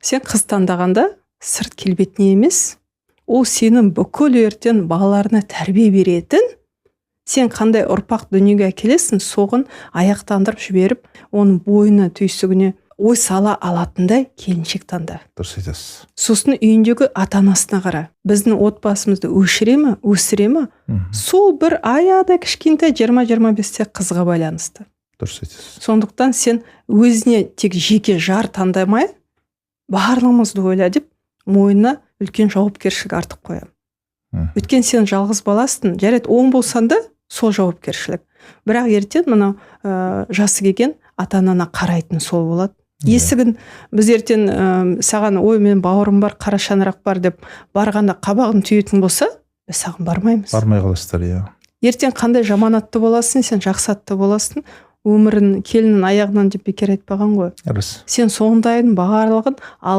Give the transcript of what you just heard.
Сен қыз таңдағанда сырт келбетіне емес, ол сенің бүкіл ертең балаларына тәрбие беретін, сен қандай ұрпақ дүниеге әкелесің, соғын аяқтандырып жіберіп, оның бойына, түйсігіне ой сала алатындай келіншек таңда. Дұрыс айтасыз. Сосын үйіндегі ата-анасына қара. Біздің отбасымызды өшіре ме, өсіре ме? Сол бір аядай кішкентай 20-25 қызға байланысты. Дұрыс айтасыз. Сондықтан сен өзіне тек жеке жар таңдамай, барлығымызды ойла деп, мойнына үлкен жауапкершілік артып қоямын. Өткен сен жалғыз баласың, жарайды оң болсан да сол жауапкершілік. Бірақ ертең мына жасы келген ата-анана қарайтын сол болады. Есігін біз ертең саған ой мен бауырым бар, қара шаңырақ бар деп барғанда қабағын түйетін болса, біз саған бармаймыз. Бармай қаласыздар, иә. Ертең қандай жаман атты боласың, сен жақсы атты боласың, өмірін келіннің аяғынан деп бекер айтпаған ғой. Рас. Сен сондайдың барлығын